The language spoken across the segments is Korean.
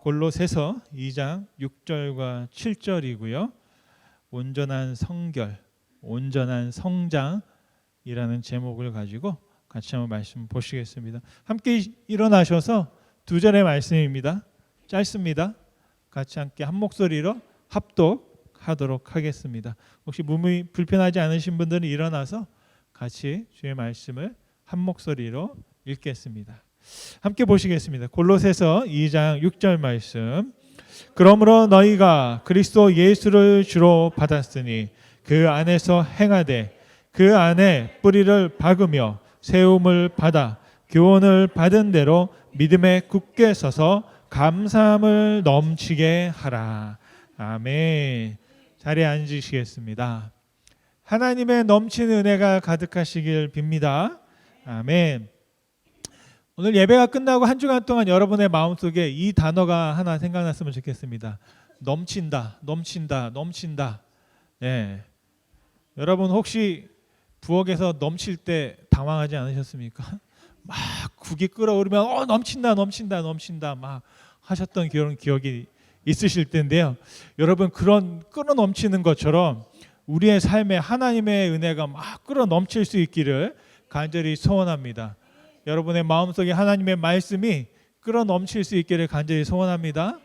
골로새서 2장 6절과 7절이고요. 온전한 성결, 온전한 성장이라는 제목을 가지고 같이 한번 말씀 보시겠습니다. 함께 일어나셔서 두 절의 말씀입니다. 짧습니다. 같이 함께 한 목소리로 합독하도록 하겠습니다. 혹시 몸이 불편하지 않으신 분들은 일어나서 같이 주의 말씀을 한 목소리로 읽겠습니다. 함께 보시겠습니다. 골로새서 2장 6절 말씀. 그러므로 너희가 그리스도 예수를 주로 받았으니 그 안에서 행하되 그 안에 뿌리를 박으며 세움을 받아 교훈을 받은 대로 믿음에 굳게 서서 감사함을 넘치게 하라. 아멘. 자리에 앉으시겠습니다. 하나님의 넘치는 은혜가 가득하시길 빕니다. 아멘. 오늘 예배가 끝나고 한 주간 동안 여러분의 마음속에 이 단어가 하나 생각났으면 좋겠습니다. 넘친다, 넘친다, 넘친다. 예. 여러분 혹시 부엌에서 넘칠 때 당황하지 않으셨습니까? 막 국이 끓어오르면 넘친다, 넘친다, 넘친다 막 하셨던 그런 기억이 있으실 텐데요. 여러분 그런 끓어 넘치는 것처럼 우리의 삶에 하나님의 은혜가 막 끓어 넘칠 수 있기를 간절히 소원합니다. 여러분의 마음속에 하나님의 말씀이 끌어 넘칠 수 있기를 간절히 소원합니다.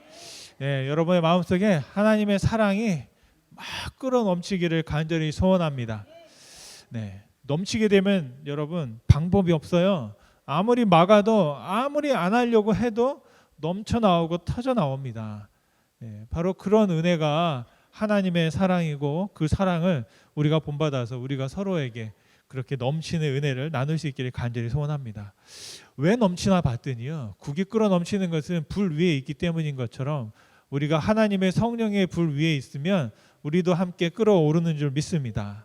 예, 여러분의 마음속에 하나님의 사랑이 막 끌어 넘치기를 간절히 소원합니다. 네, 넘치게 되면 여러분 방법이 없어요. 아무리 막아도 아무리 안 하려고 해도 넘쳐 나오고 터져 나옵니다. 예, 바로 그런 은혜가 하나님의 사랑이고 그 사랑을 우리가 본받아서 우리가 서로에게 그렇게 넘치는 은혜를 나눌 수 있기를 간절히 소원합니다. 왜 넘치나 봤더니요. 국이 끓어 넘치는 것은 불 위에 있기 때문인 것처럼 우리가 하나님의 성령의 불 위에 있으면 우리도 함께 끓어오르는 줄 믿습니다.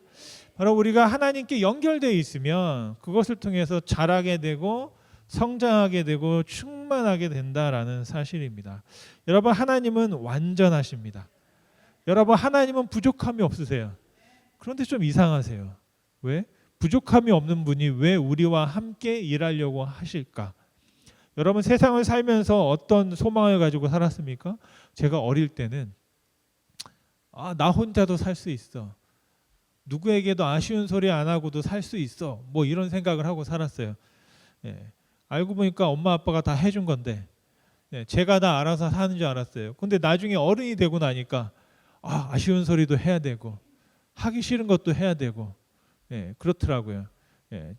바로 우리가 하나님께 연결되어 있으면 그것을 통해서 자라게 되고 성장하게 되고 충만하게 된다라는 사실입니다. 여러분 하나님은 완전하십니다. 여러분 하나님은 부족함이 없으세요. 그런데 좀 이상하세요. 왜? 부족함이 없는 분이 왜 우리와 함께 일하려고 하실까? 여러분 세상을 살면서 어떤 소망을 가지고 살았습니까? 제가 어릴 때는 나 혼자도 살 수 있어. 누구에게도 아쉬운 소리 안 하고도 살 수 있어. 뭐 이런 생각을 하고 살았어요. 예. 알고 보니까 엄마 아빠가 다 해준 건데 제가 다 알아서 사는 줄 알았어요. 근데 나중에 어른이 되고 나니까 아쉬운 소리도 해야 되고 하기 싫은 것도 해야 되고 그렇더라고요.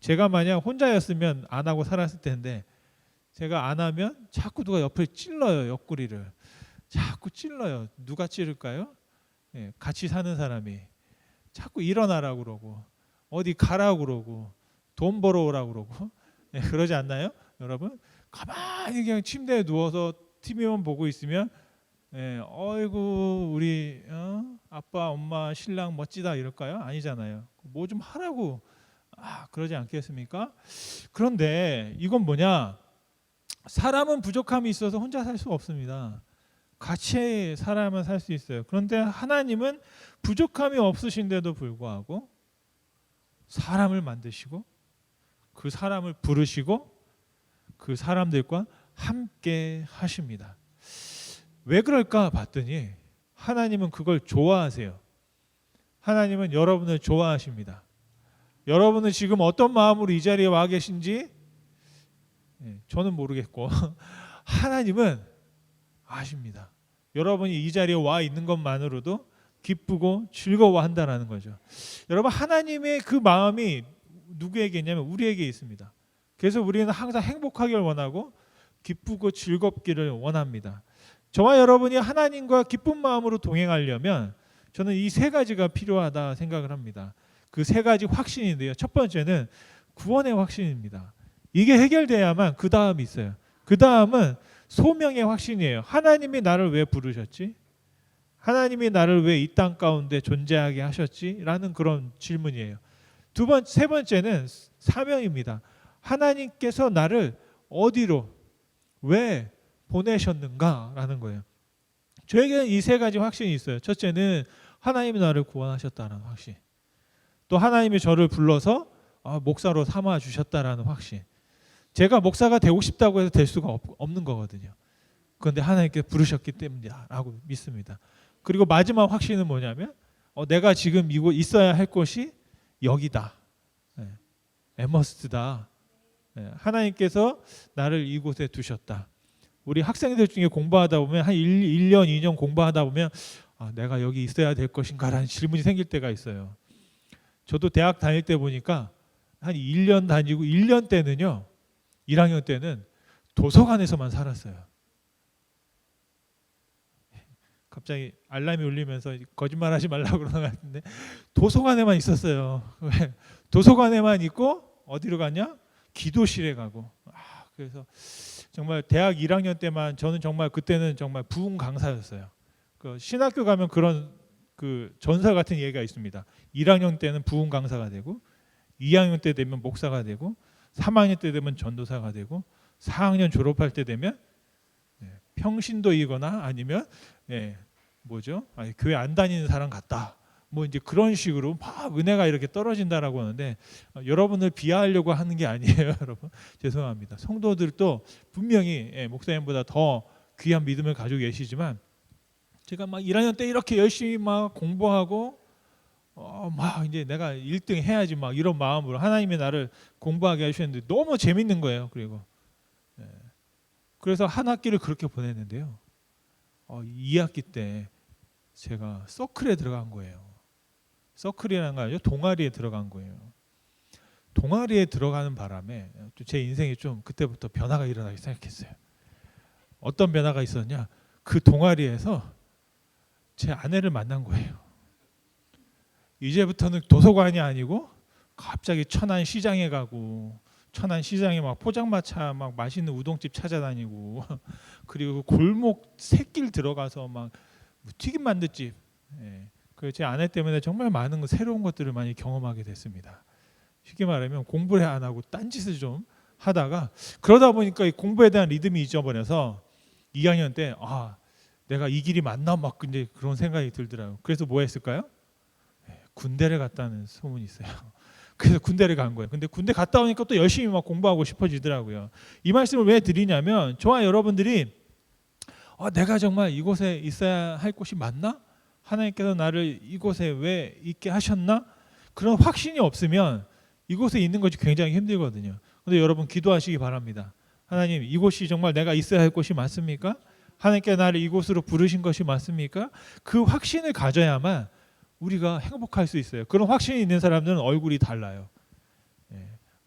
제가 만약 혼자였으면 안 하고 살았을 텐데 제가 안 하면 자꾸 누가 옆에 찔러요. 옆구리를 자꾸 찔러요. 누가 찌를까요? 같이 사는 사람이 자꾸 일어나라고 그러고 어디 가라고 그러고 돈 벌어오라고 그러고 그러지 않나요? 여러분 가만히 그냥 침대에 누워서 TV만 보고 있으면 어이구 우리 아빠 엄마 신랑 멋지다 이럴까요? 아니잖아요. 뭐 좀 하라고 그러지 않겠습니까? 그런데 이건 뭐냐? 사람은 부족함이 있어서 혼자 살 수가 없습니다. 같이 살아야만 살 수 있어요. 그런데 하나님은 부족함이 없으신데도 불구하고 사람을 만드시고 그 사람을 부르시고 그 사람들과 함께 하십니다. 왜 그럴까 봤더니 하나님은 그걸 좋아하세요. 하나님은 여러분을 좋아하십니다. 여러분은 지금 어떤 마음으로 이 자리에 와 계신지 저는 모르겠고 하나님은 아십니다. 여러분이 이 자리에 와 있는 것만으로도 기쁘고 즐거워한다는 거죠. 여러분 하나님의 그 마음이 누구에게 있냐면 우리에게 있습니다. 그래서 우리는 항상 행복하기를 원하고 기쁘고 즐겁기를 원합니다. 저와 여러분이 하나님과 기쁜 마음으로 동행하려면 저는 이 세 가지가 필요하다 생각을 합니다. 그 세 가지 확신인데요. 첫 번째는 구원의 확신입니다. 이게 해결돼야만 그 다음이 있어요. 그 다음은 소명의 확신이에요. 하나님이 나를 왜 부르셨지? 하나님이 나를 왜 이 땅 가운데 존재하게 하셨지? 라는 그런 질문이에요. 세 번째는 사명입니다. 하나님께서 나를 어디로 왜 보내셨는가라는 거예요. 저에게는 이 세 가지 확신이 있어요. 첫째는 하나님이 나를 구원하셨다는 확신. 또 하나님이 저를 불러서 목사로 삼아 주셨다라는 확신. 제가 목사가 되고 싶다고 해서 될 수가 없는 거거든요. 그런데 하나님께 부르셨기 때문이라고 믿습니다. 그리고 마지막 확신은 뭐냐면 내가 지금 이곳 있어야 할 곳이 여기다. 에머스트다. 하나님께서 나를 이곳에 두셨다. 우리 학생들 중에 공부하다 보면 한 1년, 2년 공부하다 보면 내가 여기 있어야 될 것인가라는 질문이 생길 때가 있어요. 저도 대학 다닐 때 보니까 한 1년 다니고 1년 때는요. 1학년 때는 도서관에서만 살았어요. 갑자기 알람이 울리면서 거짓말하지 말라고 그러는 것 같은데 도서관에만 있었어요. 왜? 도서관에만 있고 어디로 갔냐? 기도실에 가고. 그래서 정말 대학 1학년 때만 저는 정말 그때는 정말 부흥 강사였어요. 그 신학교 가면 그런 그 전설 같은 얘기가 있습니다. 1학년 때는 부흥 강사가 되고 2학년 때 되면 목사가 되고 3학년 때 되면 전도사가 되고 4학년 졸업할 때 되면 평신도이거나 아니면 교회 안 다니는 사람 같다. 뭐 이제 그런 식으로 막 은혜가 이렇게 떨어진다라고 하는데 여러분을 비하하려고 하는 게 아니에요, 여러분. 죄송합니다. 성도들도 분명히 목사님보다 더 귀한 믿음을 가지고 계시지만 제가 막 1학년 때 이렇게 열심히 막 공부하고 막 이제 내가 1등 해야지 막 이런 마음으로 하나님이 나를 공부하게 하셨는데 너무 재밌는 거예요. 그리고 그래서 한 학기를 그렇게 보냈는데요. 2학기 때 제가 서클에 들어간 거예요. 서클이라는 거 아니죠? 동아리에 들어간 거예요. 동아리에 들어가는 바람에 제 인생이 좀 그때부터 변화가 일어나기 시작했어요. 어떤 변화가 있었냐? 그 동아리에서 제 아내를 만난 거예요. 이제부터는 도서관이 아니고 갑자기 천안 시장에 가고 천안 시장에 막 포장마차 막 맛있는 우동집 찾아다니고 그리고 골목 샛길 들어가서 막 튀김 만두집. 그 제 아내 때문에 정말 많은 새로운 것들을 많이 경험하게 됐습니다. 쉽게 말하면 공부를 안 하고 딴짓을 좀 하다가 그러다 보니까 이 공부에 대한 리듬이 잊어버려서 2학년 때 내가 이 길이 맞나 막 이제 그런 생각이 들더라고요. 그래서 뭐 했을까요? 군대를 갔다는 소문이 있어요. 그래서 군대를 간 거예요. 근데 군대 갔다 오니까 또 열심히 막 공부하고 싶어지더라고요. 이 말씀을 왜 드리냐면 저와 여러분들이 내가 정말 이곳에 있어야 할 곳이 맞나? 하나님께서 나를 이곳에 왜 있게 하셨나? 그런 확신이 없으면 이곳에 있는 것이 굉장히 힘들거든요. 그런데 여러분 기도하시기 바랍니다. 하나님, 이곳이 정말 내가 있어야 할 곳이 맞습니까? 하나님께 나를 이곳으로 부르신 것이 맞습니까? 그 확신을 가져야만 우리가 행복할 수 있어요. 그런 확신이 있는 사람들은 얼굴이 달라요.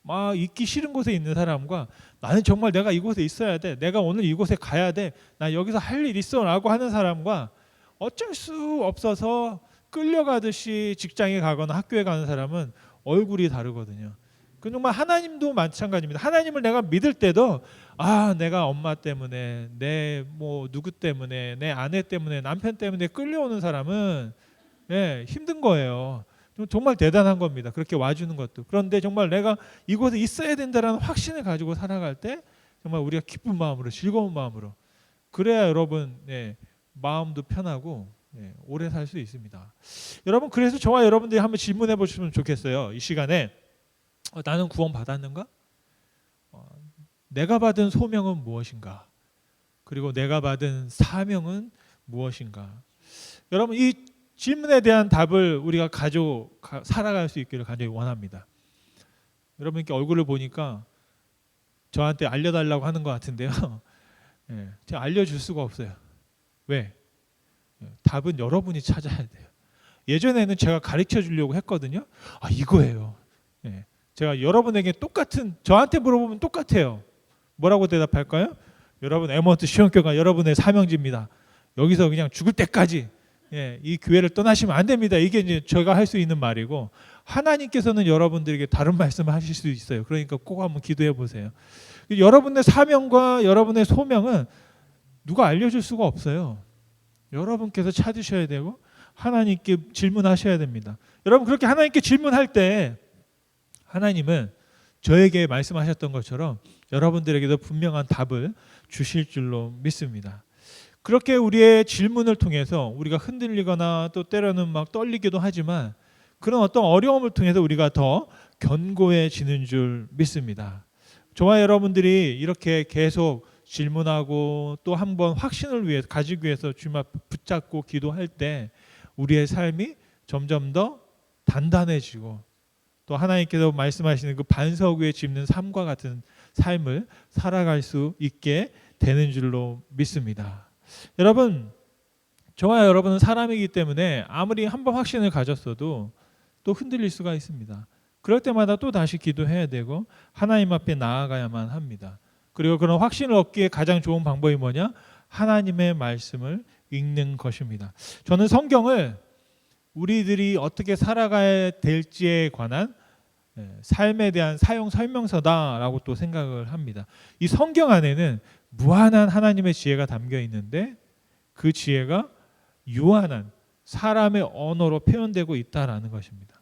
막 있기 싫은 곳에 있는 사람과 나는 정말 내가 이곳에 있어야 돼. 내가 오늘 이곳에 가야 돼. 나 여기서 할 일 있어 라고 하는 사람과 어쩔 수 없어서 끌려가듯이 직장에 가거나 학교에 가는 사람은 얼굴이 다르거든요. 그 정말 하나님도 마찬가지입니다. 하나님을 내가 믿을 때도 내가 엄마 때문에 내 누구 때문에 내 아내 때문에 남편 때문에 끌려오는 사람은 힘든 거예요. 정말 대단한 겁니다. 그렇게 와주는 것도. 그런데 정말 내가 이곳에 있어야 된다는 확신을 가지고 살아갈 때 정말 우리가 기쁜 마음으로 즐거운 마음으로 그래야 여러분 마음도 편하고 오래 살 수 있습니다. 여러분 그래서 저와 여러분들이 한번 질문해 보시면 좋겠어요. 이 시간에 나는 구원 받았는가? 내가 받은 소명은 무엇인가? 그리고 내가 받은 사명은 무엇인가? 여러분 이 질문에 대한 답을 우리가 가지고 살아갈 수 있기를 간절히 원합니다. 여러분께 얼굴을 보니까 저한테 알려달라고 하는 것 같은데요. 제가 알려줄 수가 없어요. 왜? 답은 여러분이 찾아야 돼요. 예전에는 제가 가르쳐 주려고 했거든요. 이거예요. 제가 여러분에게 저한테 물어보면 똑같아요. 뭐라고 대답할까요? 여러분 에머트 시험교가 여러분의 사명지입니다. 여기서 그냥 죽을 때까지 이 교회를 떠나시면 안 됩니다. 이게 이제 제가 할 수 있는 말이고 하나님께서는 여러분들에게 다른 말씀을 하실 수 있어요. 그러니까 꼭 한번 기도해 보세요. 여러분의 사명과 여러분의 소명은 누가 알려줄 수가 없어요. 여러분께서 찾으셔야 되고 하나님께 질문하셔야 됩니다. 여러분 그렇게 하나님께 질문할 때 하나님은 저에게 말씀하셨던 것처럼 여러분들에게도 분명한 답을 주실 줄로 믿습니다. 그렇게 우리의 질문을 통해서 우리가 흔들리거나 또 때로는 막 떨리기도 하지만 그런 어떤 어려움을 통해서 우리가 더 견고해지는 줄 믿습니다. 저와 여러분들이 이렇게 계속 질문하고 또 한 번 확신을 위해서 가지기 위해서 주님 앞에 붙잡고 기도할 때 우리의 삶이 점점 더 단단해지고 또 하나님께서 말씀하시는 그 반석 위에 짚는 삶과 같은 삶을 살아갈 수 있게 되는 줄로 믿습니다. 여러분, 저와 여러분은 사람이기 때문에 아무리 한 번 확신을 가졌어도 또 흔들릴 수가 있습니다. 그럴 때마다 또 다시 기도해야 되고 하나님 앞에 나아가야만 합니다. 그리고 그런 확신을 얻기에 가장 좋은 방법이 뭐냐? 하나님의 말씀을 읽는 것입니다. 저는 성경을 우리들이 어떻게 살아가야 될지에 관한 삶에 대한 사용 설명서다라고 또 생각을 합니다. 이 성경 안에는 무한한 하나님의 지혜가 담겨 있는데 그 지혜가 유한한 사람의 언어로 표현되고 있다라는 것입니다.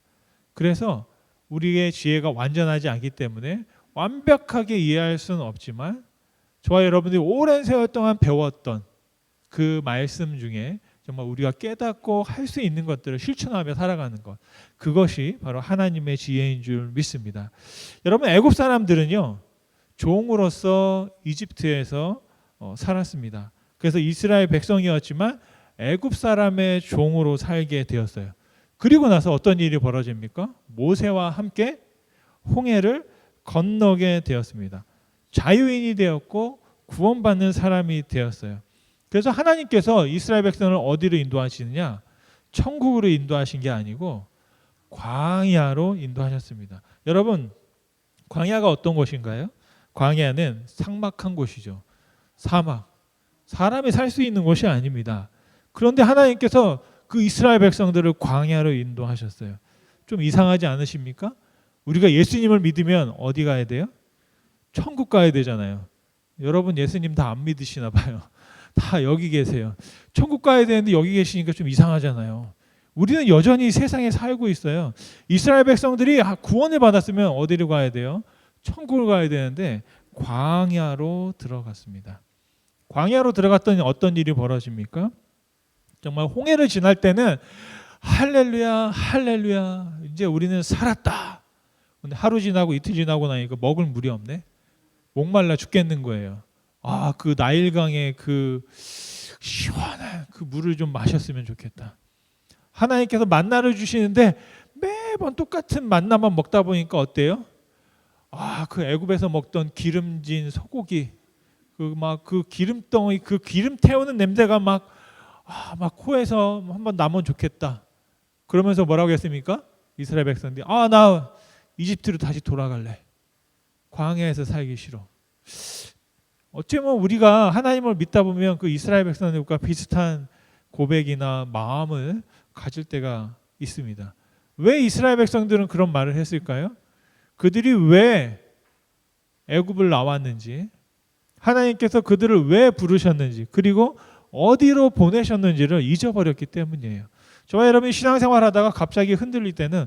그래서 우리의 지혜가 완전하지 않기 때문에 완벽하게 이해할 수는 없지만 저와 여러분들이 오랜 세월 동안 배웠던 그 말씀 중에 정말 우리가 깨닫고 할 수 있는 것들을 실천하며 살아가는 것, 그것이 바로 하나님의 지혜인 줄 믿습니다. 여러분, 애굽 사람들은요 종으로서 이집트에서 살았습니다. 그래서 이스라엘 백성이었지만 애굽 사람의 종으로 살게 되었어요. 그리고 나서 어떤 일이 벌어집니까? 모세와 함께 홍해를 건너게 되었습니다. 자유인이 되었고 구원받는 사람이 되었어요. 그래서 하나님께서 이스라엘 백성을 어디로 인도하시느냐? 천국으로 인도하신 게 아니고 광야로 인도하셨습니다. 여러분, 광야가 어떤 곳인가요? 광야는 삭막한 곳이죠. 사막. 사람이 살 수 있는 곳이 아닙니다. 그런데 하나님께서 그 이스라엘 백성들을 광야로 인도하셨어요. 좀 이상하지 않으십니까? 우리가 예수님을 믿으면 어디 가야 돼요? 천국 가야 되잖아요. 여러분 예수님 다 안 믿으시나 봐요. 다 여기 계세요. 천국 가야 되는데 여기 계시니까 좀 이상하잖아요. 우리는 여전히 세상에 살고 있어요. 이스라엘 백성들이 구원을 받았으면 어디로 가야 돼요? 천국을 가야 되는데 광야로 들어갔습니다. 광야로 들어갔더니 어떤 일이 벌어집니까? 정말 홍해를 지날 때는 할렐루야 할렐루야 이제 우리는 살았다. 근데 하루 지나고 이틀 지나고 나니까 먹을 물이 없네. 목말라 죽겠는 거예요. 그 나일강의 그 시원한 그 물을 좀 마셨으면 좋겠다. 하나님께서 만나를 주시는데 매번 똑같은 만나만 먹다 보니까 어때요? 그 애굽에서 먹던 기름진 소고기 그 기름덩이 그 기름 태우는 냄새가 막 코에서 한번 나면 좋겠다. 그러면서 뭐라고 했습니까? 이스라엘 백성들이 나 이집트로 다시 돌아갈래. 광야에서 살기 싫어. 어쩌면 우리가 하나님을 믿다 보면 그 이스라엘 백성들과 비슷한 고백이나 마음을 가질 때가 있습니다. 왜 이스라엘 백성들은 그런 말을 했을까요? 그들이 왜 애굽을 나왔는지, 하나님께서 그들을 왜 부르셨는지, 그리고 어디로 보내셨는지를 잊어버렸기 때문이에요. 저와 여러분이 신앙생활 하다가 갑자기 흔들릴 때는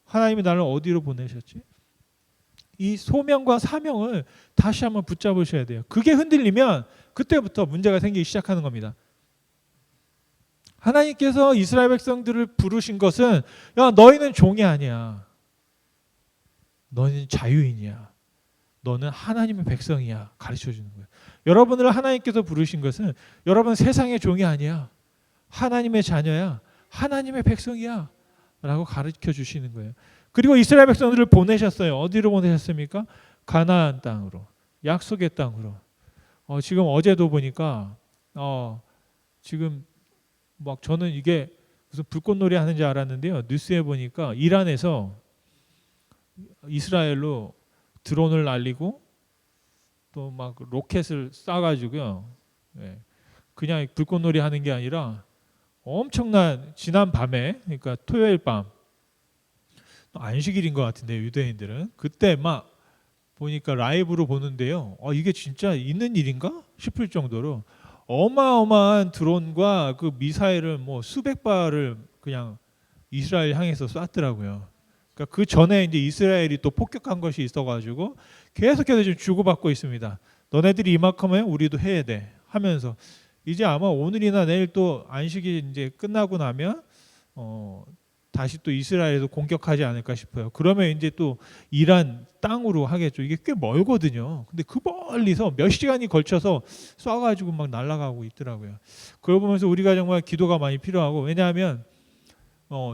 하나님이 나를 어디로 보내셨지? 이 소명과 사명을 다시 한번 붙잡으셔야 돼요. 그게 흔들리면 그때부터 문제가 생기기 시작하는 겁니다. 하나님께서 이스라엘 백성들을 부르신 것은 너희는 종이 아니야. 너희는 자유인이야. 너는 하나님의 백성이야. 가르쳐주는 거예요. 여러분을 하나님께서 부르신 것은 여러분 세상의 종이 아니야. 하나님의 자녀야. 하나님의 백성이야. 라고 가르쳐 주시는 거예요. 그리고 이스라엘 백성들을 보내셨어요. 어디로 보내셨습니까? 가나안 땅으로. 약속의 땅으로. 지금 어제도 보니까 지금 막 저는 이게 무슨 불꽃놀이 하는 줄 알았는데요. 뉴스에 보니까 이란에서 이스라엘로 드론을 날리고 또 막 로켓을 쏴가지고요. 그냥 불꽃놀이 하는 게 아니라 엄청난 지난 밤에 그러니까 토요일 밤 안식일인 것 같은데 유대인들은 그때 막 보니까 라이브로 보는데요. 이게 진짜 있는 일인가 싶을 정도로 어마어마한 드론과 그 미사일을 뭐 수백 발을 그냥 이스라엘 향해서 쐈더라고요. 그러니까 그 전에 이제 이스라엘이 또 폭격한 것이 있어가지고 계속해서 지금 주고받고 있습니다. 너네들이 이만큼은 우리도 해야 돼 하면서 이제 아마 오늘이나 내일 또 안식이 이제 끝나고 나면 다시 또 이스라엘에도 공격하지 않을까 싶어요. 그러면 이제 또 이란 땅으로 하겠죠. 이게 꽤 멀거든요. 근데 그 멀리서 몇 시간이 걸쳐서 쏴가지고 막 날아가고 있더라고요. 그걸 보면서 우리가 정말 기도가 많이 필요하고, 왜냐하면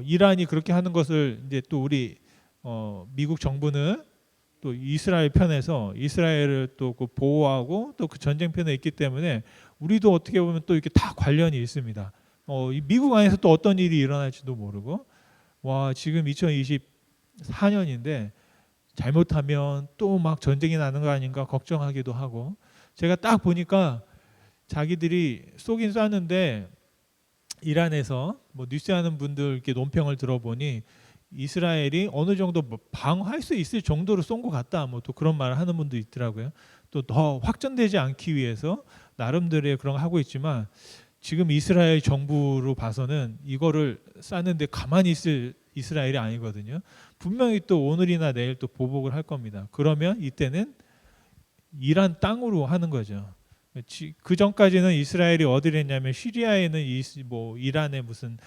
이란이 그렇게 하는 것을 이제 또 우리 미국 정부는 또 이스라엘 편에서 이스라엘을 또 그 보호하고 또 그 전쟁 편에 있기 때문에 우리도 어떻게 보면 또 이렇게 다 관련이 있습니다. 이 미국 안에서 또 어떤 일이 일어날지도 모르고, 와, 지금 2024년인데 잘못하면 또 막 전쟁이 나는 거 아닌가 걱정하기도 하고, 제가 딱 보니까 자기들이 쏘긴 쐈는데 이란에서 뭐 뉴스하는 분들 이렇게 논평을 들어보니 이스라엘이 어느 정도 뭐 방어할 수 있을 정도로 쏜 것 같다, 뭐 또 그런 말을 하는 분도 있더라고요. 또 더 확전되지 않기 위해서 나름대로의 그런 거 하고 있지만, 지금 이스라엘 정부로 봐서는 이거를 쐈는데 가만히 있을 이스라엘이 아니거든요. 분명히 또 오늘이나 내일 또 보복을 할 겁니다. 그러면 이때는 이란 땅으로 하는 거죠. 그 전까지는 이스라엘이 어디를 했냐면 시리아에는 뭐 이란의 무슨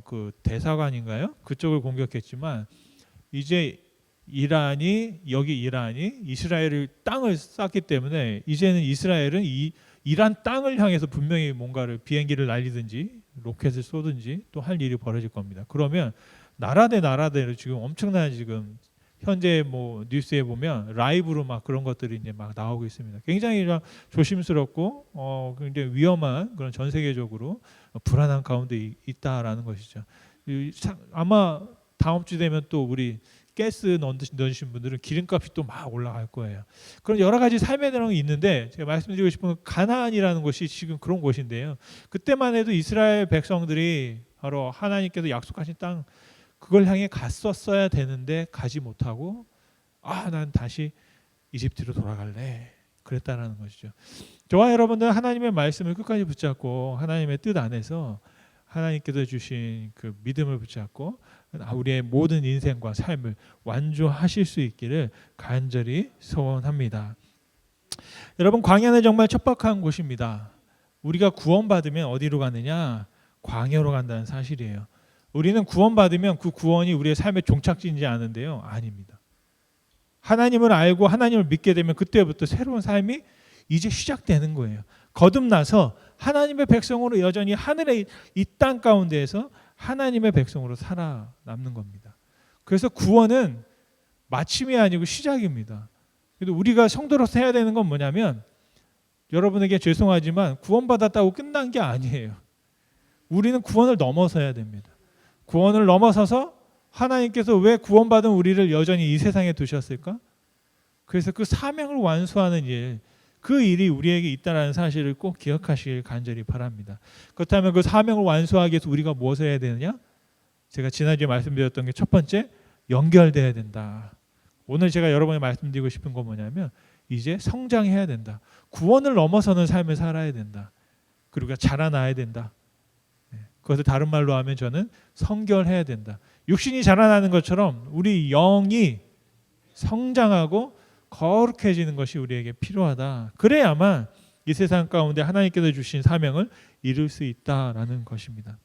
그 대사관인가요? 그쪽을 공격했지만, 이제 이란이 이스라엘 땅을 쐈기 때문에 이제는 이스라엘은 이란 땅을 향해서 분명히 뭔가를 비행기를 날리든지 로켓을 쏘든지 또 할 일이 벌어질 겁니다. 그러면 나라 대 나라대로 지금 엄청난, 지금 현재 뭐 뉴스에 보면 라이브로 막 그런 것들이 이제 막 나오고 있습니다. 굉장히 조심스럽고 굉장히 위험한 그런 전 세계적으로 불안한 가운데 있다라는 것이죠. 아마 다음 주 되면 또 우리 가스 넣으신 분들은 기름값이 또 막 올라갈 거예요. 그런 여러 가지 삶의 내용이 있는데, 제가 말씀드리고 싶은 건 가나안이라는 곳이 지금 그런 곳인데요. 그때만 해도 이스라엘 백성들이 바로 하나님께서 약속하신 땅, 그걸 향해 갔었어야 되는데 가지 못하고, 난 다시 이집트로 돌아갈래, 그랬다라는 것이죠. 저와 여러분들은 하나님의 말씀을 끝까지 붙잡고 하나님의 뜻 안에서 하나님께서 주신 그 믿음을 붙잡고 우리의 모든 인생과 삶을 완주하실 수 있기를 간절히 소원합니다. 여러분, 광야는 정말 척박한 곳입니다. 우리가 구원받으면 어디로 가느냐? 광야로 간다는 사실이에요. 우리는 구원받으면 그 구원이 우리의 삶의 종착지인지 아는데요, 아닙니다. 하나님을 알고 하나님을 믿게 되면 그때부터 새로운 삶이 이제 시작되는 거예요. 거듭나서 하나님의 백성으로 여전히 하늘의 이 땅 가운데에서 하나님의 백성으로 살아남는 겁니다. 그래서 구원은 마침이 아니고 시작입니다. 그래도 우리가 성도로서 해야 되는 건 뭐냐면, 여러분에게 죄송하지만 구원받았다고 끝난 게 아니에요. 우리는 구원을 넘어서야 됩니다. 구원을 넘어서서 하나님께서 왜 구원받은 우리를 여전히 이 세상에 두셨을까? 그래서 그 사명을 완수하는 일, 그 일이 우리에게 있다는 사실을 꼭 기억하시길 간절히 바랍니다. 그렇다면 그 사명을 완수하기 위해서 우리가 무엇을 해야 되느냐? 제가 지난주에 말씀드렸던 게 첫 번째, 연결돼야 된다. 오늘 제가 여러분에 말씀드리고 싶은 건 뭐냐면, 이제 성장해야 된다. 구원을 넘어서는 삶을 살아야 된다. 그리고 자라나야 된다. 그것을 다른 말로 하면 저는 성결해야 된다. 육신이 자라나는 것처럼 우리 영이 성장하고 거룩해지는 것이 우리에게 필요하다. 그래야만 이 세상 가운데 하나님께서 주신 사명을 이룰 수 있다라는 것입니다.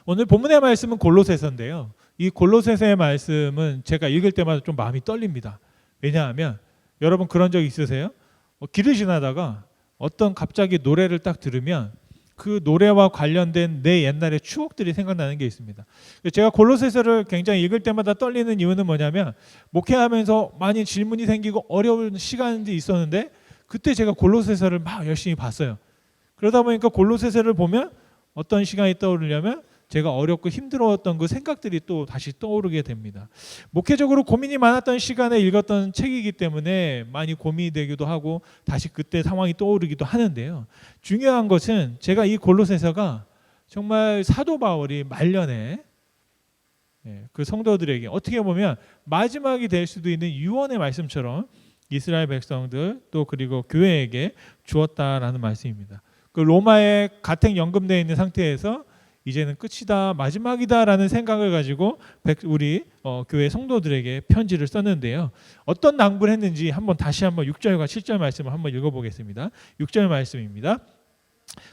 오늘 본문의 말씀은 골로새서인데요. 이 골로새서의 말씀은 제가 읽을 때마다 좀 마음이 떨립니다. 왜냐하면 여러분 그런 적 있으세요? 길을 지나다가 어떤 갑자기 노래를 딱 들으면 그 노래와 관련된 내 옛날의 추억들이 생각나는 게 있습니다. 제가 골로새서를 굉장히 읽을 때마다 떨리는 이유는 뭐냐면, 목회하면서 많이 질문이 생기고 어려운 시간이 있었는데 그때 제가 골로새서를 막 열심히 봤어요. 그러다 보니까 골로새서를 보면 어떤 시간이 떠오르냐면, 제가 어렵고 힘들었던 그 생각들이 또 다시 떠오르게 됩니다. 목회적으로 고민이 많았던 시간에 읽었던 책이기 때문에 많이 고민이 되기도 하고 다시 그때 상황이 떠오르기도 하는데요. 중요한 것은 제가 이 골로새서가 정말 사도 바울이 말년에 그 성도들에게 어떻게 보면 마지막이 될 수도 있는 유언의 말씀처럼 이스라엘 백성들 또 그리고 교회에게 주었다라는 말씀입니다. 그 로마에 가택 연금되어 있는 상태에서 이제는 끝이다, 마지막이다라는 생각을 가지고 우리 교회 성도들에게 편지를 썼는데요. 어떤 낭비를 했는지 다시 한번 6절과 7절 말씀을 한번 읽어보겠습니다. 6절 말씀입니다.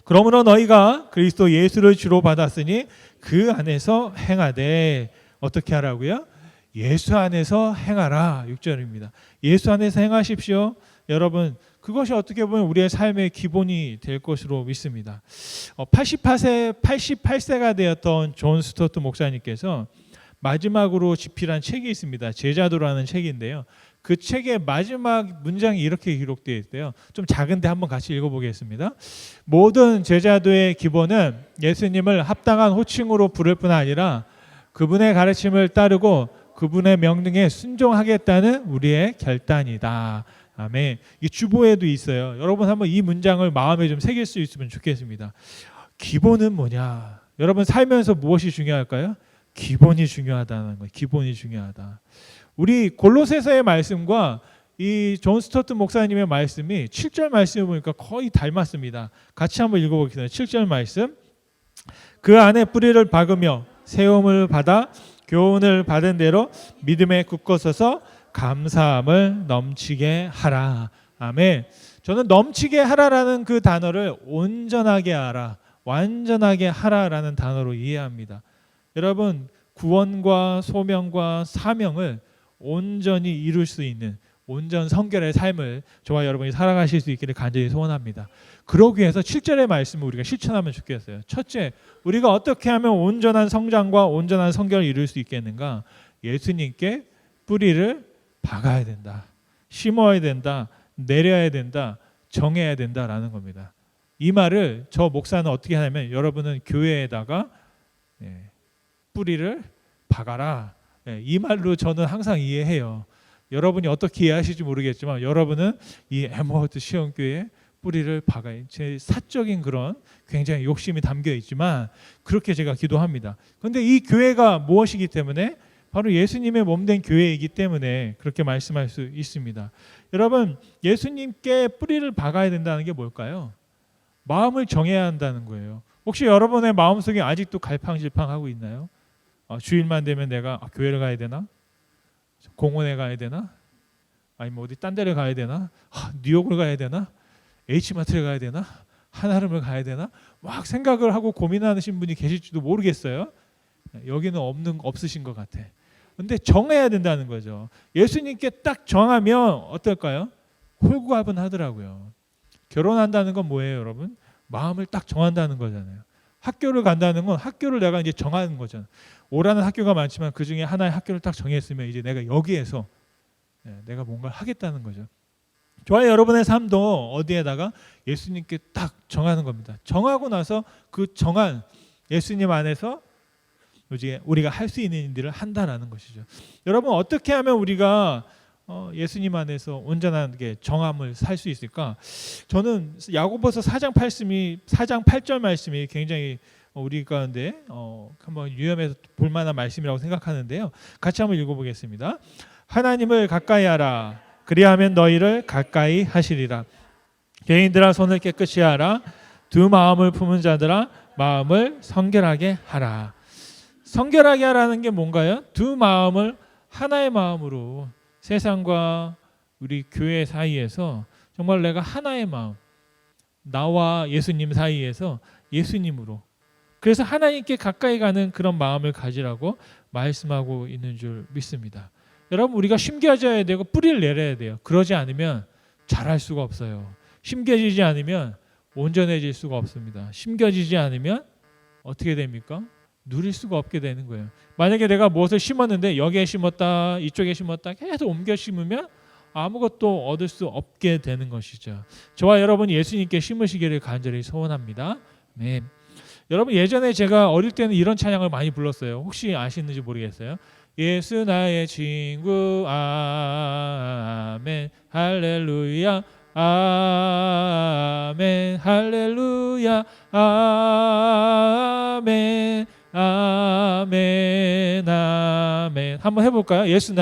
그러므로 너희가 그리스도 예수를 주로 받았으니 그 안에서 행하되 어떻게 하라고요? 예수 안에서 행하라. 6절입니다. 예수 안에서 행하십시오. 여러분 그것이 어떻게 보면 우리의 삶의 기본이 될 것으로 믿습니다. 88세가 되었던 존 스토트 목사님께서 마지막으로 집필한 책이 있습니다. 제자도라는 책인데요. 그 책의 마지막 문장이 이렇게 기록되어 있대요. 좀 작은데 한번 같이 읽어보겠습니다. 모든 제자도의 기본은 예수님을 합당한 호칭으로 부를 뿐 아니라 그분의 가르침을 따르고 그분의 명령에 순종하겠다는 우리의 결단이다. 아멘. 이 주보에도 있어요. 여러분 한번 이 문장을 마음에 좀 새길 수 있으면 좋겠습니다. 기본은 뭐냐? 여러분 살면서 무엇이 중요할까요? 기본이 중요하다는 거예요. 기본이 중요하다. 우리 골로새서의 말씀과 이 존 스토트 목사님의 말씀이 7절 말씀을 보니까 거의 닮았습니다. 같이 한번 읽어보겠습니다. 7절 말씀. 그 안에 뿌리를 박으며 세움을 받아 교훈을 받은 대로 믿음에 굳고 서서 감사함을 넘치게 하라. 아멘. 저는 넘치게 하라라는 그 단어를 온전하게 하라, 완전하게 하라라는 단어로 이해합니다. 여러분 구원과 소명과 사명을 온전히 이룰 수 있는 온전 성결의 삶을 저와 여러분이 살아가실 수 있기를 간절히 소원합니다. 그러기 위해서 7절의 말씀을 우리가 실천하면 좋겠어요. 첫째, 우리가 어떻게 하면 온전한 성장과 온전한 성결을 이룰 수 있겠는가? 예수님께 뿌리를 박아야 된다. 심어야 된다. 내려야 된다. 정해야 된다라는 겁니다. 이 말을 저 목사는 어떻게 하냐면 여러분은 교회에다가 뿌리를 박아라. 이 말로 저는 항상 이해해요. 여러분이 어떻게 이해하실지 모르겠지만 여러분은 이 에머워드 시험교회에 뿌리를 박아요. 제 사적인 그런 굉장히 욕심이 담겨 있지만 그렇게 제가 기도합니다. 그런데 이 교회가 무엇이기 때문에 바로 예수님의 몸된 교회이기 때문에 그렇게 말씀할 수 있습니다. 여러분 예수님께 뿌리를 박아야 된다는 게 뭘까요? 마음을 정해야 한다는 거예요. 혹시 여러분의 마음속에 아직도 갈팡질팡하고 있나요? 주일만 되면 내가 교회를 가야 되나? 공원에 가야 되나? 아니면 어디 딴 데를 가야 되나? 뉴욕을 가야 되나? H마트를 가야 되나? 한아름을 가야 되나? 막 생각을 하고 고민하시는 분이 계실지도 모르겠어요. 여기는 없으신 것 같아. 근데 정해야 된다는 거죠. 예수님께 딱 정하면 어떨까요? 홀가분하더라고요. 결혼한다는 건 뭐예요, 여러분? 마음을 딱 정한다는 거잖아요. 학교를 간다는 건 학교를 내가 이제 정하는 거잖아요. 오라는 학교가 많지만 그 중에 하나의 학교를 딱 정했으면 이제 내가 여기에서 내가 뭔가를 하겠다는 거죠. 저와 여러분의 삶도 어디에다가 예수님께 딱 정하는 겁니다. 정하고 나서 그 정한 예수님 안에서 이제 우리가 할 수 있는 일들을 한다라는 것이죠. 여러분 어떻게 하면 우리가 예수님 안에서 온전하게 정함을 살 수 있을까? 저는 야고보서 4장 8절 말씀이 굉장히 우리 가운데 한번 유념해서 볼 만한 말씀이라고 생각하는데요. 같이 한번 읽어보겠습니다. 하나님을 가까이 하라. 그리하면 너희를 가까이 하시리라. 죄인들아 손을 깨끗이 하라. 두 마음을 품은 자들아 마음을 성결하게 하라. 성결하게 하라는 게 뭔가요? 두 마음을 하나의 마음으로 세상과 우리 교회 사이에서 정말 내가 하나의 마음, 나와 예수님 사이에서 예수님으로, 그래서 하나님께 가까이 가는 그런 마음을 가지라고 말씀하고 있는 줄 믿습니다. 여러분 우리가 심겨져야 되고 뿌리를 내려야 돼요. 그러지 않으면 자랄 수가 없어요. 심겨지지 않으면 온전해질 수가 없습니다. 심겨지지 않으면 어떻게 됩니까? 누릴 수가 없게 되는 거예요. 만약에 내가 무엇을 심었는데 여기에 심었다 이쪽에 심었다 계속 옮겨 심으면 아무것도 얻을 수 없게 되는 것이죠. 저와 여러분이 예수님께 심으시기를 간절히 소원합니다. 네. 여러분 예전에 제가 어릴 때는 이런 찬양을 많이 불렀어요. 혹시 아시는지 모르겠어요. 예수 나의 친구 아멘 할렐루야 아멘 할렐루야 아멘 아멘 아멘. 한번 해볼까요? 예수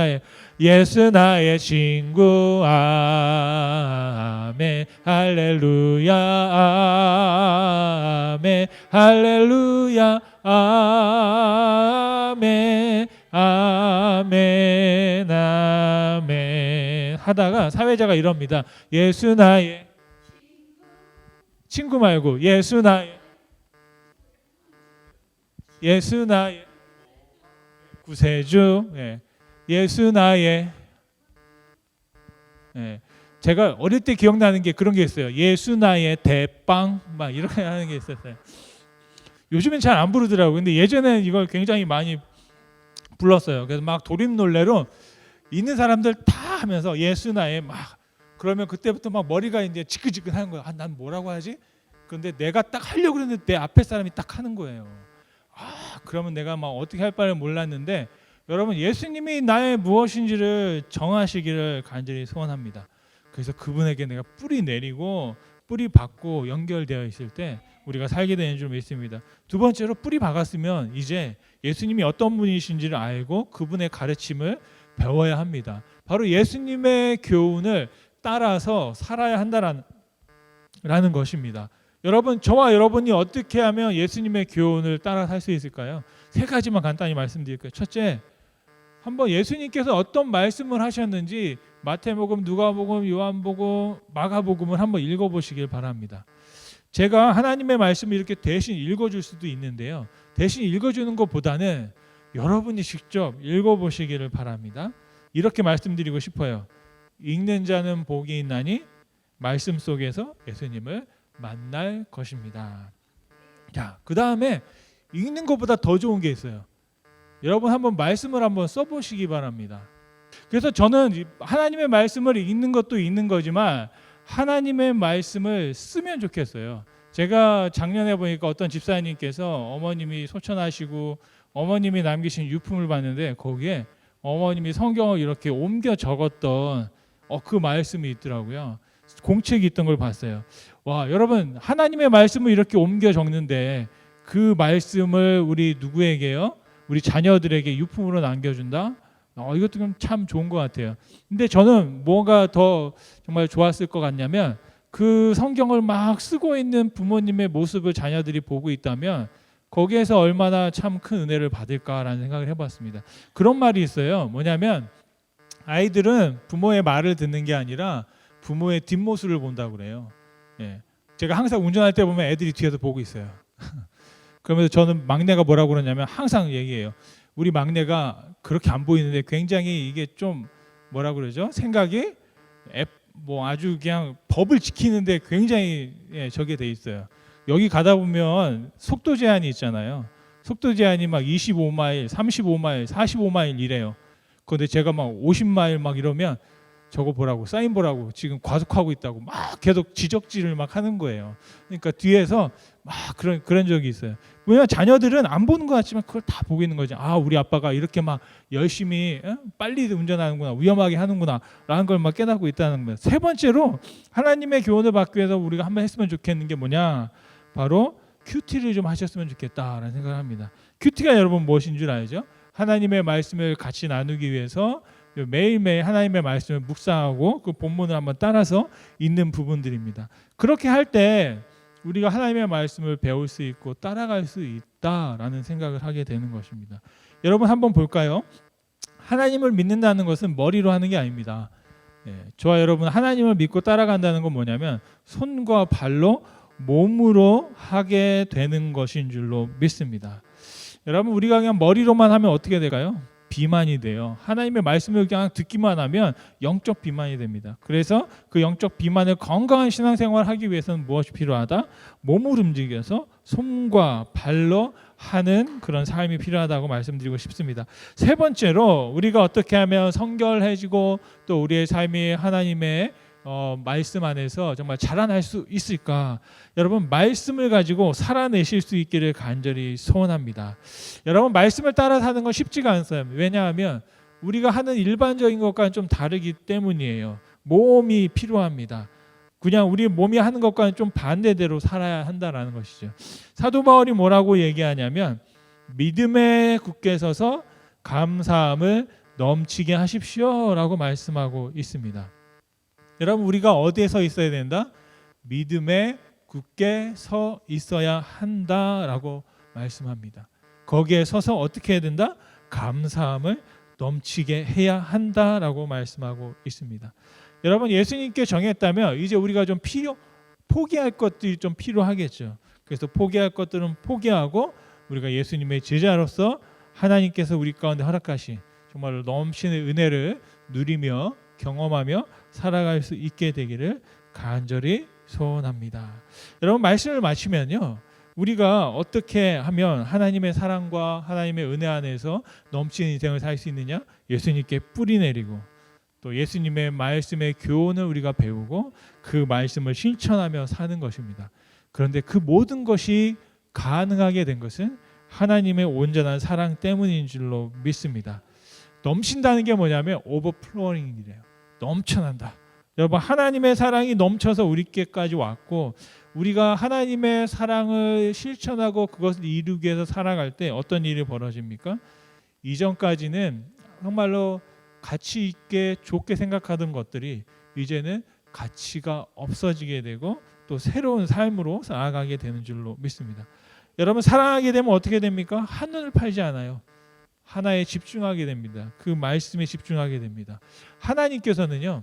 나의 친구 아멘 할렐루야 아멘 할렐루야 아멘 아멘 아멘 하다가 사회자가 이럽니다. 예수 나의 친구 말고 예수 나의 구세주. 예. 예수 나의. 예. 제가 어릴 때 기억나는 게 그런 게 있어요. 예수 나의 대빵 막 이렇게 하는 게 있었어요. 요즘엔 잘 안 부르더라고요. 근데 예전에는 이걸 굉장히 많이 불렀어요. 그래서 막 도림놀래로 있는 사람들 다 하면서 예수 나의 막 그러면 그때부터 막 머리가 이제 지끈지끈하는 거예요. 아, 난 뭐라고 하지? 그런데 내가 딱 하려고 그랬는데 내 앞에 사람이 딱 하는 거예요. 아, 그러면 내가 막 어떻게 할 바를 몰랐는데 여러분 예수님이 나의 무엇인지를 정하시기를 간절히 소원합니다. 그래서 그분에게 내가 뿌리 내리고 뿌리 박고 연결되어 있을 때 우리가 살게 되는 줄 믿습니다. 두 번째로 뿌리 박았으면 이제 예수님이 어떤 분이신지를 알고 그분의 가르침을 배워야 합니다. 바로 예수님의 교훈을 따라서 살아야 한다라는 것입니다. 여러분, 저와 여러분이 어떻게 하면 예수님의 교훈을 따라 살 수 있을까요? 세 가지만 간단히 말씀드릴게요. 첫째, 한번 예수님께서 어떤 말씀을 하셨는지 마태복음, 누가복음, 요한복음, 마가복음을 한번 읽어보시길 바랍니다. 제가 하나님의 말씀을 이렇게 대신 읽어줄 수도 있는데요. 대신 읽어주는 것보다는 여러분이 직접 읽어보시기를 바랍니다. 이렇게 말씀드리고 싶어요. 읽는 자는 복이 있나니 말씀 속에서 예수님을 만날 것입니다. 자, 그 다음에 읽는 것보다 더 좋은 게 있어요. 여러분 한번 말씀을 한번 써보시기 바랍니다. 그래서 저는 하나님의 말씀을 읽는 것도 읽는 거지만 하나님의 말씀을 쓰면 좋겠어요. 제가 작년에 보니까 어떤 집사님께서 어머님이 소천하시고 어머님이 남기신 유품을 봤는데 거기에 어머님이 성경을 이렇게 옮겨 적었던 그 말씀이 있더라고요. 공책이 있던 걸 봤어요. 와, 여러분 하나님의 말씀을 이렇게 옮겨 적는데 그 말씀을 우리 누구에게요? 우리 자녀들에게 유품으로 남겨준다? 이것도 참 좋은 것 같아요. 근데 저는 뭐가 더 정말 좋았을 것 같냐면 그 성경을 막 쓰고 있는 부모님의 모습을 자녀들이 보고 있다면 거기에서 얼마나 참 큰 은혜를 받을까라는 생각을 해봤습니다. 그런 말이 있어요. 뭐냐면 아이들은 부모의 말을 듣는 게 아니라 부모의 뒷모습을 본다고 그래요. 예. 제가 항상 운전할 때 보면 애들이 뒤에서 보고 있어요. 그러면서 저는 막내가 뭐라고 그러냐면 항상 얘기해요. 우리 막내가 그렇게 안 보이는데 굉장히 이게 좀 뭐라 그러죠? 생각이 아주 그냥 법을 지키는데 굉장히 저게 돼 있어요. 여기 가다 보면 속도 제한이 있잖아요. 속도 제한이 막 25마일, 35마일, 45마일 이래요. 그런데 제가 막 50마일 막 이러면 저거 보라고 사인 보라고 지금 과속하고 있다고 막 계속 지적질을 막 하는 거예요. 그러니까 뒤에서 막 그런 적이 있어요. 왜냐면 자녀들은 안 보는 것 같지만 그걸 다 보고 있는 거죠. 아, 우리 아빠가 이렇게 막 열심히 빨리 운전하는구나, 위험하게 하는구나 라는 걸 막 깨닫고 있다는 거예요. 세 번째로 하나님의 교훈을 받기 위해서 우리가 한번 했으면 좋겠는 게 뭐냐, 바로 큐티를 좀 하셨으면 좋겠다라는 생각을 합니다. 큐티가 여러분 무엇인 줄 알죠? 하나님의 말씀을 같이 나누기 위해서 매일매일 하나님의 말씀을 묵상하고 그 본문을 한번 따라서 읽는 부분들입니다. 그렇게 할 때 우리가 하나님의 말씀을 배울 수 있고 따라갈 수 있다라는 생각을 하게 되는 것입니다. 여러분 한번 볼까요? 하나님을 믿는다는 것은 머리로 하는 게 아닙니다. 저와 여러분 하나님을 믿고 따라간다는 건 뭐냐면 손과 발로 몸으로 하게 되는 것인 줄로 믿습니다. 여러분 우리가 그냥 머리로만 하면 어떻게 될까요? 비만이 돼요. 하나님의 말씀을 그냥 듣기만 하면 영적 비만이 됩니다. 그래서 그 영적 비만을 건강한 신앙생활을 하기 위해서는 무엇이 필요하다? 몸을 움직여서 손과 발로 하는 그런 삶이 필요하다고 말씀드리고 싶습니다. 세 번째로 우리가 어떻게 하면 성결해지고 또 우리의 삶이 하나님의 말씀 안에서 정말 자라날 수 있을까? 여러분 말씀을 가지고 살아내실 수 있기를 간절히 소원합니다. 여러분 말씀을 따라 사는 건 쉽지가 않아요. 왜냐하면 우리가 하는 일반적인 것과는 좀 다르기 때문이에요. 몸이 필요합니다. 그냥 우리 몸이 하는 것과는 좀 반대대로 살아야 한다라는 것이죠. 사도 바울이 뭐라고 얘기하냐면 믿음에 굳게 서서 감사함을 넘치게 하십시오라고 말씀하고 있습니다. 여러분 우리가 어디에 서 있어야 된다? 믿음에 굳게 서 있어야 한다라고 말씀합니다. 거기에 서서 어떻게 해야 된다? 감사함을 넘치게 해야 한다라고 말씀하고 있습니다. 여러분 예수님께 정했다면 이제 우리가 좀 포기할 것들이 좀 필요하겠죠. 그래서 포기할 것들은 포기하고 우리가 예수님의 제자로서 하나님께서 우리 가운데 허락하신 정말로 넘치는 은혜를 누리며 경험하며 살아갈 수 있게 되기를 간절히 소원합니다. 여러분, 말씀을 마치면요, 우리가 어떻게 하면 하나님의 사랑과 하나님의 은혜 안에서 넘치는 인생을 살 수 있느냐? 예수님께 뿌리 내리고 또 예수님의 말씀의 교훈을 우리가 배우고 그 말씀을 실천하며 사는 것입니다. 그런데 그 모든 것이 가능하게 된 것은 하나님의 온전한 사랑 때문인 줄로 믿습니다. 넘친다는 게 뭐냐면 오버플로잉이래요. 넘쳐난다. 여러분, 하나님의 사랑이 넘쳐서 우리께까지 왔고 우리가 하나님의 사랑을 실천하고 그것을 이루기 위해서 살아갈 때 어떤 일이 벌어집니까? 이전까지는 정말로 가치 있게 좋게 생각하던 것들이 이제는 가치가 없어지게 되고 또 새로운 삶으로 나아가게 되는 줄로 믿습니다. 여러분, 사랑하게 되면 어떻게 됩니까? 한눈을 팔지 않아요. 하나에 집중하게 됩니다. 그 말씀에 집중하게 됩니다. 하나님께서는요,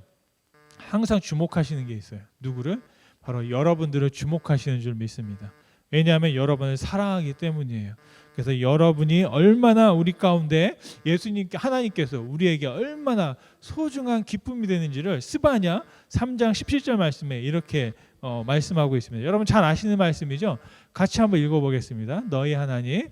항상 주목하시는 게 있어요. 누구를? 바로 여러분들을 주목하시는 줄 믿습니다. 왜냐하면 여러분을 사랑하기 때문이에요. 그래서 여러분이 얼마나 우리 가운데 예수님께, 하나님께서 우리에게 얼마나 소중한 기쁨이 되는지를 스바냐 3장 17절 말씀에 이렇게 말씀하고 있습니다. 여러분 잘 아시는 말씀이죠? 같이 한번 읽어보겠습니다. 너희 하나님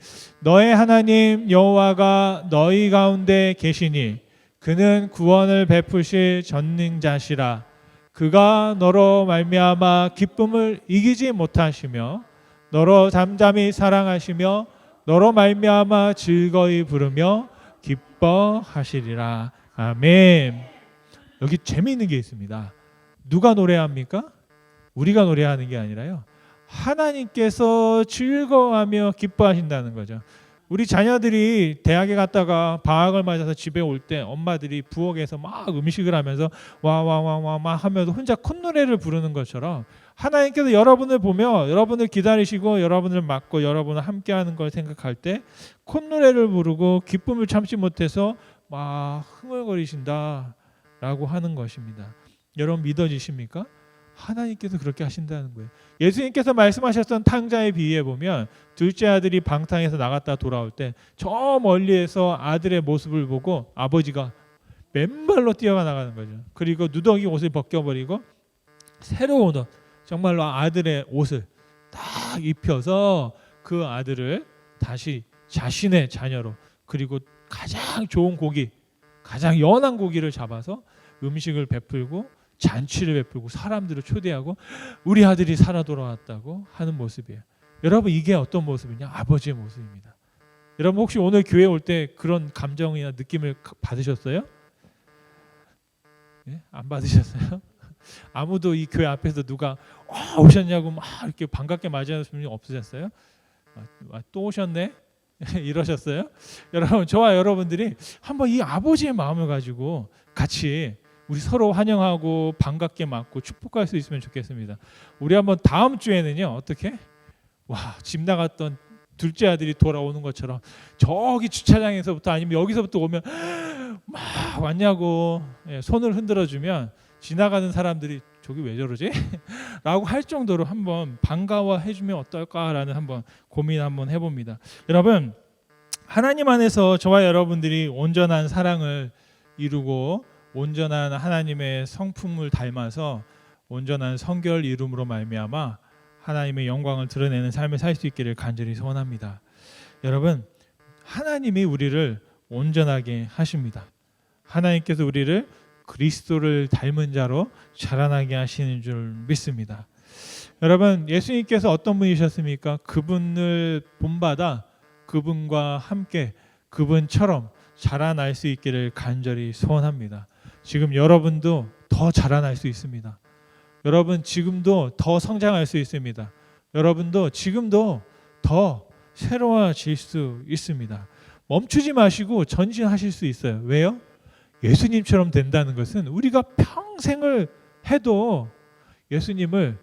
여호와가 너희 가운데 계시니 그는 구원을 베푸실 전능자시라. 그가 너로 말미암아 기쁨을 이기지 못하시며 너로 잠잠히 사랑하시며 너로 말미암아 즐거이 부르며 기뻐하시리라. 아멘. 여기 재미있는 게 있습니다. 누가 노래합니까? 우리가 노래하는 게 아니라요, 하나님께서 즐거워하며 기뻐하신다는 거죠. 우리 자녀들이 대학에 갔다가 방학을 맞아서 집에 올 때 엄마들이 부엌에서 막 음식을 하면서 와와와와 막 하면서 혼자 콧노래를 부르는 것처럼 하나님께서 여러분을 보며 여러분을 기다리시고 여러분을 맡고 여러분을 함께하는 걸 생각할 때 콧노래를 부르고 기쁨을 참지 못해서 막 흥얼거리신다라고 하는 것입니다. 여러분 믿어지십니까? 하나님께서 그렇게 하신다는 거예요. 예수님께서 말씀하셨던 탕자의 비유에 보면 둘째 아들이 방탕에서 나갔다 돌아올 때 저 멀리에서 아들의 모습을 보고 아버지가 맨발로 뛰어가 나가는 거죠. 그리고 누더기 옷을 벗겨버리고 새로운 옷, 정말로 아들의 옷을 딱 입혀서 그 아들을 다시 자신의 자녀로, 그리고 가장 좋은 고기, 가장 연한 고기를 잡아서 음식을 베풀고 잔치를 베풀고 사람들을 초대하고 우리 아들이 살아 돌아왔다고 하는 모습이에요. 여러분, 이게 어떤 모습이냐? 아버지의 모습입니다. 여러분 혹시 오늘 교회 올 때 그런 감정이나 느낌을 받으셨어요? 네? 안 받으셨어요? 아무도 이 교회 앞에서 누가 오셨냐고 막 이렇게 반갑게 맞이하는 분이 없으셨어요? 또 오셨네? 이러셨어요? 여러분, 저와 여러분들이 한번 이 아버지의 마음을 가지고 같이 우리 서로 환영하고 반갑게 맞고 축복할 수 있으면 좋겠습니다. 우리 한번 다음 주에는요, 어떻게? 집 나갔던 둘째 아들이 돌아오는 것처럼 저기 주차장에서부터 아니면 여기서부터 오면 막 왔냐고 손을 흔들어주면 지나가는 사람들이 저기 왜 저러지? 라고 할 정도로 한번 반가워해주면 어떨까라는 한번 고민 한번 해봅니다. 여러분, 하나님 안에서 저와 여러분들이 온전한 사랑을 이루고 온전한 하나님의 성품을 닮아서 온전한 성결 이름으로 말미암아 하나님의 영광을 드러내는 삶을 살 수 있기를 간절히 소원합니다. 여러분, 하나님이 우리를 온전하게 하십니다. 하나님께서 우리를 그리스도를 닮은 자로 자라나게 하시는 줄 믿습니다. 여러분, 예수님께서 어떤 분이셨습니까? 그분을 본받아 그분과 함께 그분처럼 자라날 수 있기를 간절히 소원합니다. 지금 여러분도 더 자라날 수 있습니다. 여러분 지금도 더 성장할 수 있습니다. 여러분도 지금도 더 새로워질 수 있습니다. 멈추지 마시고 전진하실 수 있어요. 왜요? 예수님처럼 된다는 것은 우리가 평생을 해도 예수님을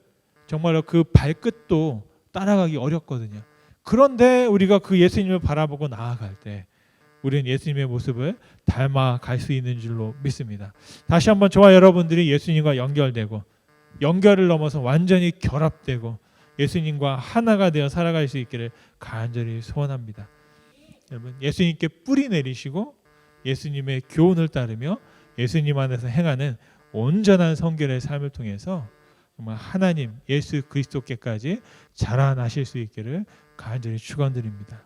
정말로 그 발끝도 따라가기 어렵거든요. 그런데 우리가 그 예수님을 바라보고 나아갈 때 우리는 예수님의 모습을 닮아갈 수 있는 줄로 믿습니다. 다시 한번 저와 여러분들이 예수님과 연결되고 연결을 넘어서 완전히 결합되고 예수님과 하나가 되어 살아갈 수 있기를 간절히 소원합니다. 여러분, 예수님께 뿌리 내리시고 예수님의 교훈을 따르며 예수님 안에서 행하는 온전한 성결의 삶을 통해서 정말 하나님 예수 그리스도께까지 자라나실 수 있기를 간절히 축원드립니다.